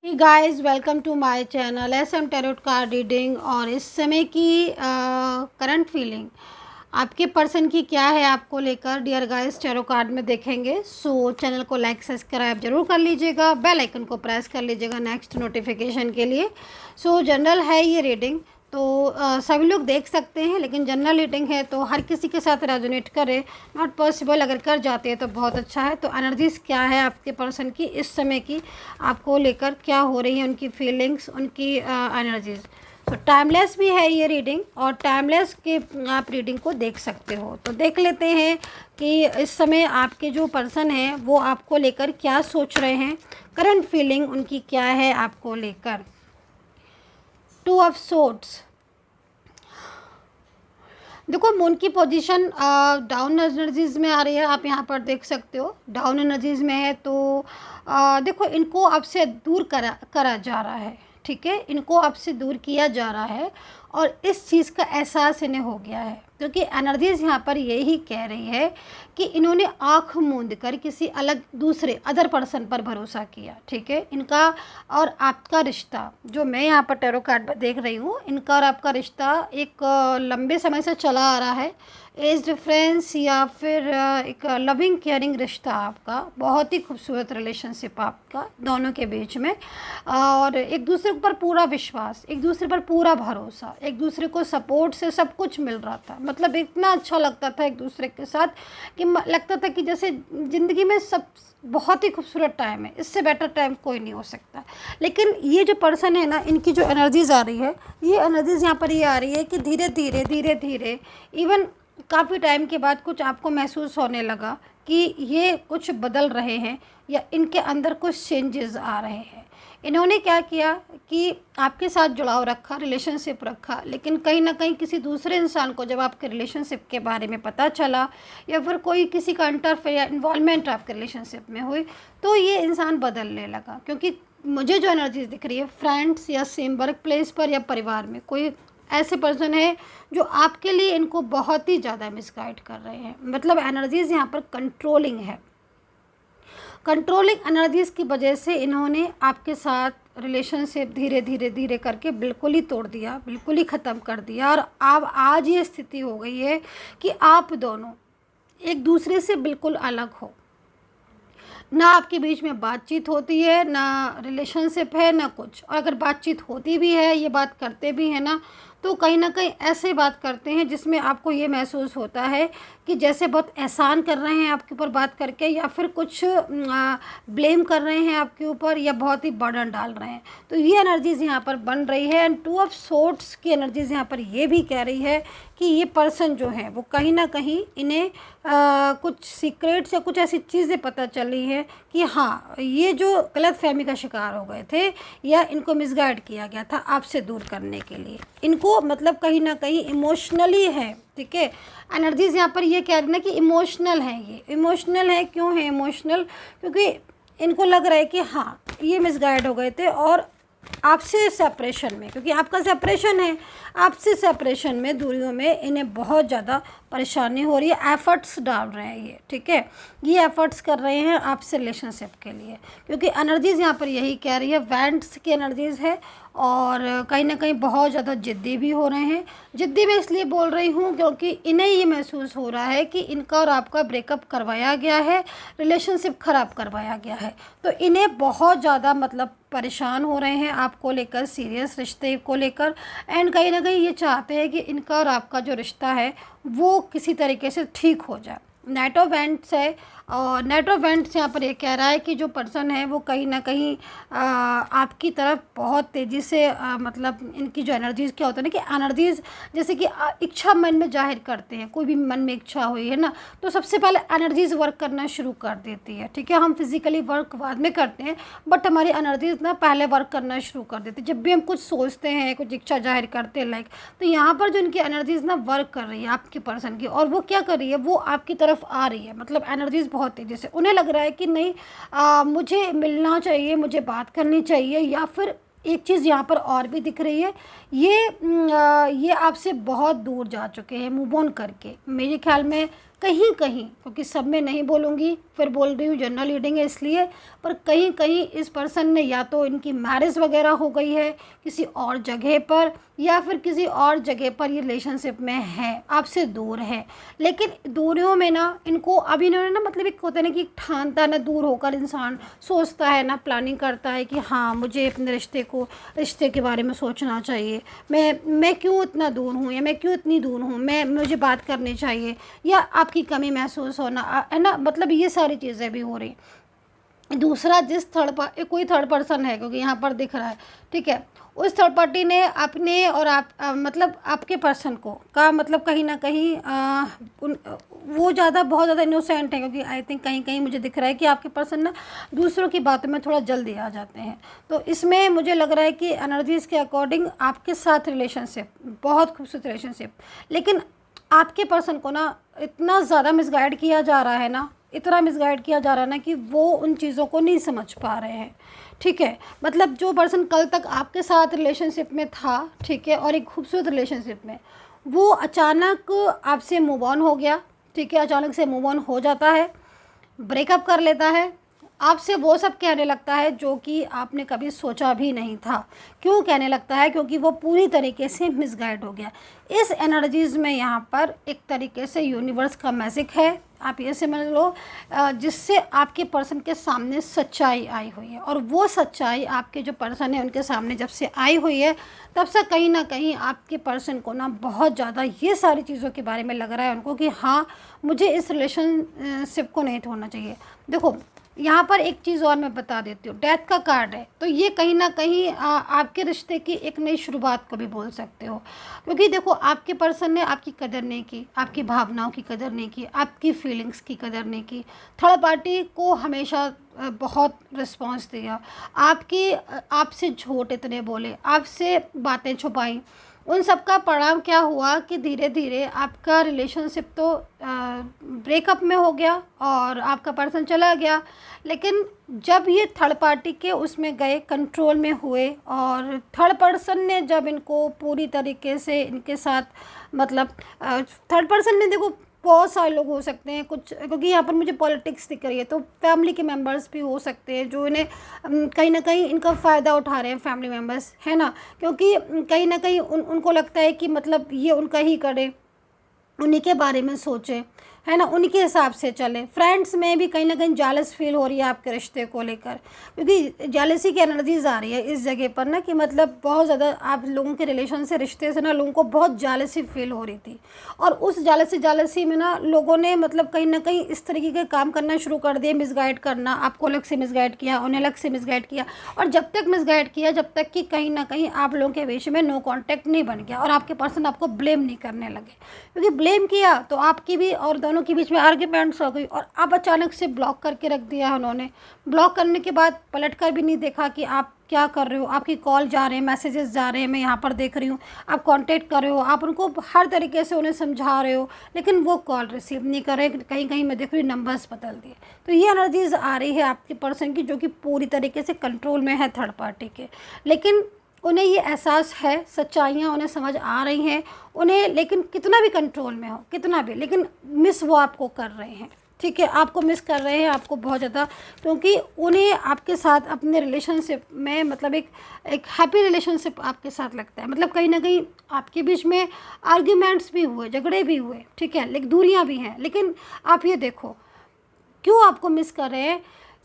Hey guys, welcome to my channel SM tarot card reading. और इस समय की करंट फीलिंग आपके पर्सन की क्या है आपको लेकर डियर गाइस टैरो कार्ड में देखेंगे। सो चैनल को लाइक सब्सक्राइब जरूर कर लीजिएगा, बेल आइकन को प्रेस कर लीजिएगा नेक्स्ट नोटिफिकेशन के लिए। सो जनरल है ये रीडिंग, तो सभी लोग देख सकते हैं, लेकिन जनरल रीडिंग है तो हर किसी के साथ रेजोनेट करे नॉट पॉसिबल। अगर कर जाते हैं तो बहुत अच्छा है। तो एनर्जीज क्या है आपके पर्सन की इस समय की आपको लेकर, क्या हो रही है उनकी फीलिंग्स, उनकी एनर्जीज। तो टाइमलेस भी है ये रीडिंग, और टाइमलेस के आप रीडिंग को देख सकते हो। तो देख लेते हैं कि इस समय आपके जो पर्सन हैं वो आपको लेकर क्या सोच रहे हैं, करंट फीलिंग उनकी क्या है आपको लेकर। टू ऑफ सोर्ड्स, देखो मून की पोजीशन डाउन एनर्जीज में आ रही है, आप यहाँ पर देख सकते हो डाउन एनर्जीज में है। तो देखो इनको आपसे दूर करा जा रहा है, ठीक है, इनको आपसे दूर किया जा रहा है और इस चीज़ का एहसास इन्हें हो गया है, क्योंकि एनर्जीज यहाँ पर यही कह रही है कि इन्होंने आँख मूंद कर किसी अलग दूसरे अदर पर्सन पर भरोसा किया, ठीक है। इनका और आपका रिश्ता जो मैं यहाँ पर टैरो कार्ड पर देख रही हूँ, इनका और आपका रिश्ता एक लंबे समय से चला आ रहा है। एज डिफरेंस या फिर एक लविंग केयरिंग रिश्ता आपका, बहुत ही खूबसूरत रिलेशनशिप आपका दोनों के बीच में, और एक दूसरे पर पूरा विश्वास, एक दूसरे पर पूरा भरोसा, एक दूसरे को सपोर्ट से सब कुछ मिल रहा था। मतलब इतना अच्छा लगता था एक दूसरे के साथ कि लगता था कि जैसे ज़िंदगी में सब बहुत ही खूबसूरत टाइम है, इससे बेटर टाइम कोई नहीं हो सकता। लेकिन ये जो पर्सन है ना, इनकी जो एनर्जीज आ रही है, ये एनर्जीज यहाँ पर ये आ रही है कि धीरे धीरे इवन काफ़ी टाइम के बाद कुछ आपको महसूस होने लगा कि ये कुछ बदल रहे हैं या इनके अंदर कुछ चेंजेस आ रहे हैं। इन्होंने क्या किया कि आपके साथ जुड़ाव रखा, रिलेशनशिप रखा, लेकिन कहीं ना कहीं किसी दूसरे इंसान को जब आपके रिलेशनशिप के बारे में पता चला या फिर कोई किसी का इंटरफेयर या इन्वॉल्वमेंट आपके रिलेशनशिप में हुई, तो ये इंसान बदलने लगा। क्योंकि मुझे जो एनर्जीज दिख रही है फ्रेंड्स या सेम वर्क प्लेस पर या परिवार में कोई ऐसे पर्सन है जो आपके लिए इनको बहुत ही ज़्यादा मिसगाइड कर रहे हैं। मतलब एनर्जीज़ यहाँ पर कंट्रोलिंग है। कंट्रोलिंग एनर्जीज़ की वजह से इन्होंने आपके साथ रिलेशनशिप धीरे करके बिल्कुल ही तोड़ दिया, बिल्कुल ही ख़त्म कर दिया। और अब आज ये स्थिति हो गई है कि आप दोनों एक दूसरे से बिल्कुल अलग हो, ना आपके बीच में बातचीत होती है, ना रिलेशनशिप है, ना कुछ। और अगर बातचीत होती भी है, ये बात करते भी हैं ना, तो कहीं ना कहीं ऐसे बात करते हैं जिसमें आपको ये महसूस होता है कि जैसे बहुत एहसान कर रहे हैं आपके ऊपर बात करके, या फिर कुछ ब्लेम कर रहे हैं आपके ऊपर, या बहुत ही बर्डन डाल रहे हैं। तो ये एनर्जीज़ यहाँ पर बन रही है। एंड टू ऑफ सोर्ड्स की एनर्जीज़ यहाँ पर ये भी कह रही है कि ये पर्सन जो है वो कहीं ना कहीं इन्हें कुछ सीक्रेट्स या कुछ ऐसी चीज़ें पता चल रही है कि हाँ, ये जो गलतफहमी का शिकार हो गए थे या इनको मिसगाइड किया गया था आपसे दूर करने के लिए, इनको मतलब कहीं ना कहीं इमोशनली है, ठीक है। एनर्जीज़ यहाँ पर ये कह रही ना कि इमोशनल है। ये इमोशनल है, क्यों है इमोशनल? क्योंकि इनको लग रहा है कि हाँ, ये मिसगाइड हो गए थे और आपसे सेपरेशन में, क्योंकि आपका सेपरेशन है, आपसे सेपरेशन में, दूरियों में इन्हें बहुत ज़्यादा परेशानी हो रही है। एफ़र्ट्स डाल रहे हैं ये, ठीक है, ये एफ़र्ट्स कर रहे हैं आपसे रिलेशनशिप के लिए, क्योंकि एनर्जीज़ यहाँ पर यही कह रही है। वेंट्स की एनर्जीज़ है और कहीं ना कहीं बहुत ज़्यादा ज़िद्दी भी हो रहे हैं। ज़िद्दी मैं इसलिए बोल रही हूँ क्योंकि इन्हें ये महसूस हो रहा है कि इनका और आपका ब्रेकअप करवाया गया है, रिलेशनशिप ख़राब करवाया गया है। तो इन्हें बहुत ज़्यादा मतलब परेशान हो रहे हैं आपको लेकर, सीरियस रिश्ते को लेकर। एंड कहीं ना कहीं ये चाहते हैं कि इनका और आपका जो रिश्ता है वो किसी तरीके से ठीक हो जाए। नाइट ऑफ वेंट्स है, और नाइट ऑफ वेंट्स यहाँ पर ये कह रहा है कि जो पर्सन है वो कहीं ना कहीं आपकी तरफ बहुत तेज़ी से मतलब इनकी जो एनर्जीज़, क्या होता है ना कि एनर्जीज़ जैसे कि इच्छा मन में जाहिर करते हैं। कोई भी मन में इच्छा हुई है ना, तो सबसे पहले एनर्जीज़ वर्क करना शुरू कर देती है, ठीक है। हम फिज़िकली वर्क बाद में करते हैं, बट हमारी एनर्जीज़ ना पहले वर्क करना शुरू कर देती है जब भी हम कुछ सोचते हैं, कुछ इच्छा जाहिर करते हैं लाइक। तो यहाँ पर जो इनकी एनर्जीज़ ना वर्क कर रही है आपके पर्सन की, और वो क्या कर रही है, वो आपकी तरफ आ रही है। मतलब एनर्जीज़ बहुत तेज़ी से, उन्हें लग रहा है कि नहीं, मुझे मिलना चाहिए, मुझे बात करनी चाहिए। या फिर एक चीज़ यहाँ पर और भी दिख रही है, ये आपसे बहुत दूर जा चुके हैं मूव ऑन करके। मेरे ख्याल में कहीं कहीं, क्योंकि सब में नहीं बोलूँगी, फिर बोल रही हूँ जनरल रीडिंग है इसलिए, पर कहीं कहीं इस पर्सन ने या तो इनकी मैरिज वगैरह हो गई है किसी और जगह पर, या फिर किसी और जगह पर ये रिलेशनशिप में है, आपसे दूर है। लेकिन दूरियों में ना इनको अभी इन्होंने ना मतलब एक होता है ना कि ठानता है ना, दूर होकर इंसान सोचता है ना, प्लानिंग करता है कि हाँ मुझे अपने रिश्ते के बारे में सोचना चाहिए, मैं क्यों इतना दूर हूँ, या मैं क्यों इतनी दूर हूँ, मुझे बात करनी चाहिए, या आपकी कमी महसूस होना है ना, मतलब ये सारी चीज़ें भी हो रही। दूसरा, कोई थर्ड पर्सन है, क्योंकि यहाँ पर दिख रहा है, ठीक है, उस थर्ड पार्टी ने अपने और मतलब आपके पर्सन को का मतलब कहीं ना कहीं वो बहुत ज़्यादा इनोसेंट है, क्योंकि आई थिंक कहीं कहीं मुझे दिख रहा है कि आपके पर्सन ना दूसरों की बातों में थोड़ा जल्दी आ जाते हैं। तो इसमें मुझे लग रहा है कि एनर्जीज़ के अकॉर्डिंग आपके साथ रिलेशनशिप बहुत खूबसूरत रिलेशनशिप, लेकिन आपके पर्सन को ना इतना ज़्यादा मिसगाइड किया जा रहा है ना, इतना मिसगाइड किया जा रहा है ना कि वो उन चीज़ों को नहीं समझ पा रहे हैं, ठीक है। मतलब जो पर्सन कल तक आपके साथ रिलेशनशिप में था, ठीक है, और एक खूबसूरत रिलेशनशिप में, वो अचानक आपसे मूव ऑन हो गया, ठीक है, अचानक से मूव ऑन हो जाता है, ब्रेकअप कर लेता है, आपसे वो सब कहने लगता है जो कि आपने कभी सोचा भी नहीं था। क्यों कहने लगता है? क्योंकि वो पूरी तरीके से मिसगाइड हो गया। इस एनर्जीज़ में यहाँ पर एक तरीके से यूनिवर्स का मैजिक है, आप ये समझ लो, जिससे आपके पर्सन के सामने सच्चाई आई हुई है, और वो सच्चाई आपके जो पर्सन है उनके सामने जब से आई हुई है, तब से कहीं ना कहीं आपके पर्सन को ना बहुत ज़्यादा ये सारी चीज़ों के बारे में लग रहा है उनको कि हाँ मुझे इस रिलेशनशिप को नहीं छोड़ना चाहिए। देखो यहाँ पर एक चीज़ और मैं बता देती हूँ, डेथ का कार्ड है, तो ये कहीं ना कहीं आपके रिश्ते की एक नई शुरुआत को भी बोल सकते हो, क्योंकि देखो आपके पर्सन ने आपकी कदर नहीं की, आपकी भावनाओं की कदर नहीं की, आपकी फीलिंग्स की कदर नहीं की, थर्ड पार्टी को हमेशा बहुत रिस्पॉन्स दिया, आपसे झूठ इतने बोले, आपसे बातें छुपाई, उन सब का परिणाम क्या हुआ कि धीरे धीरे आपका रिलेशनशिप तो ब्रेकअप में हो गया और आपका पर्सन चला गया। लेकिन जब ये थर्ड पार्टी के उसमें गए, कंट्रोल में हुए, और थर्ड पर्सन ने जब इनको पूरी तरीके से इनके साथ मतलब थर्ड पर्सन ने, देखो बहुत सारे लोग हो सकते हैं कुछ, क्योंकि यहाँ पर मुझे पॉलिटिक्स दिख रही है, तो फैमिली के मेंबर्स भी हो सकते हैं जो इन्हें कहीं ना कहीं इनका फ़ायदा उठा रहे हैं, फैमिली मेंबर्स, है ना, क्योंकि कहीं ना कहीं उनको लगता है कि मतलब ये उनका ही करे, उन्हीं के बारे में सोचे, है ना, उनके हिसाब से चले। फ्रेंड्स में भी कहीं ना कहीं जालस फील हो रही है आपके रिश्ते को लेकर, क्योंकि जालसी की एनर्जीज आ रही है इस जगह पर ना, कि मतलब बहुत ज़्यादा आप लोगों के रिलेशन से, रिश्ते से ना लोगों को बहुत जालसी फील हो रही थी, और उस जालसी में ना लोगों ने मतलब कहीं ना कहीं इस तरीके के काम करना शुरू कर दिए, मिसगाइड करना, आपको अलग से मिसगाइड किया, उन्हें अलग से मिसगाइड किया, और जब तक मिसगाइड किया, जब तक कि कहीं ना कहीं आप लोगों के बीच में नो कॉन्टैक्ट नहीं बन गया, और आपके पर्सन आपको ब्लेम नहीं करने लगे, क्योंकि ब्लेम किया तो आपकी भी और दोनों के बीच में आर्ग्यूमेंट्स हो गई, और अब अचानक से ब्लॉक करके रख दिया उन्होंने। ब्लॉक करने के बाद पलट कर भी नहीं देखा कि आप क्या कर रहे हो, आपकी कॉल जा रहे हैं, मैसेजेस जा रहे हैं, मैं यहाँ पर देख रही हूँ, आप कांटेक्ट कर रहे हो, आप उनको हर तरीके से उन्हें समझा रहे हो, लेकिन वो कॉल रिसीव नहीं कर रहे, कहीं कहीं मैं देख रही हूँ नंबर्स बदल दिए। तो ये एनर्जीज आ रही है आपके पर्सन की, जो कि पूरी तरीके से कंट्रोल में है थर्ड पार्टी के, लेकिन उन्हें ये एहसास है, सच्चाइयाँ उन्हें समझ आ रही हैं उन्हें, लेकिन कितना भी कंट्रोल में हो, कितना भी, लेकिन मिस वो आपको कर रहे हैं, ठीक है, आपको मिस कर रहे हैं, आपको बहुत ज़्यादा, क्योंकि उन्हें आपके साथ अपने रिलेशनशिप में मतलब एक हैप्पी रिलेशनशिप आपके साथ लगता है, मतलब कहीं ना कहीं आपके बीच में आर्ग्यूमेंट्स भी हुए, झगड़े भी हुए, ठीक है, लेकिन दूरियाँ भी हैं, लेकिन आप ये देखो क्यों आपको मिस कर रहे हैं,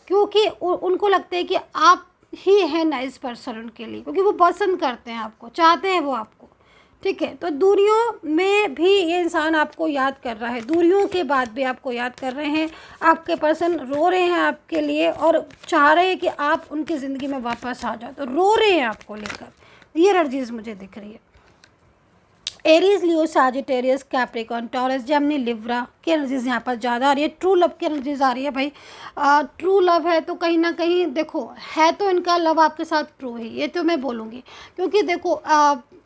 क्योंकि उनको लगता है कि आप ही है नाइस पर्सन उनके लिए, क्योंकि वो पसंद करते हैं आपको, चाहते हैं वो आपको, ठीक है। तो दूरियों में भी ये इंसान आपको याद कर रहा है, दूरियों के बाद भी आपको याद कर रहे हैं, आपके पर्सन रो रहे हैं आपके लिए, और चाह रहे हैं कि आप उनकी ज़िंदगी में वापस आ जाओ, तो रो रहे हैं आपको लेकर, ये एनर्जीज मुझे दिख रही है। Aries, Leo, Sagittarius, Capricorn, Taurus, Gemini, Libra की एनर्जीज यहाँ पर ज़्यादा आ रही है। ट्रू लव की एनर्जीज आ रही है भाई, ट्रू लव है तो कहीं ना कहीं देखो, है तो इनका लव आपके साथ ट्रू ही, ये तो मैं बोलूँगी, क्योंकि देखो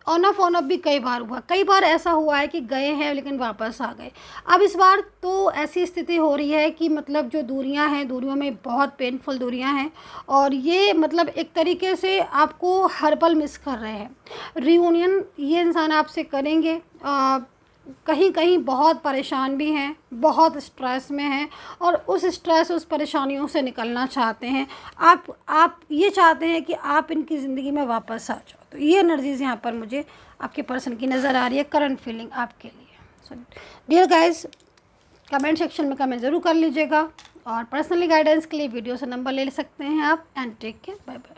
ऑन ऑफ भी कई बार हुआ, कई बार ऐसा हुआ है कि गए हैं लेकिन वापस आ गए। अब इस बार तो ऐसी स्थिति हो रही है कि मतलब जो दूरियां हैं, दूरियों में बहुत पेनफुल दूरियां हैं, और ये मतलब एक तरीके से आपको हर पल मिस कर रहे हैं। रियूनियन ये इंसान आपसे करेंगे, कहीं कहीं बहुत परेशान भी हैं, बहुत स्ट्रेस में हैं और उस स्ट्रेस उस परेशानियों से निकलना चाहते हैं। आप ये चाहते हैं कि आप इनकी ज़िंदगी में वापस आ जाओ। तो ये एनर्जीज़ यहाँ पर मुझे आपके पर्सन की नज़र आ रही है, करंट फीलिंग आपके लिए। So dear guys, comment section में कमेंट ज़रूर कर लीजिएगा और पर्सनली गाइडेंस के लिए वीडियो से नंबर ले सकते हैं आप। And take care, bye bye.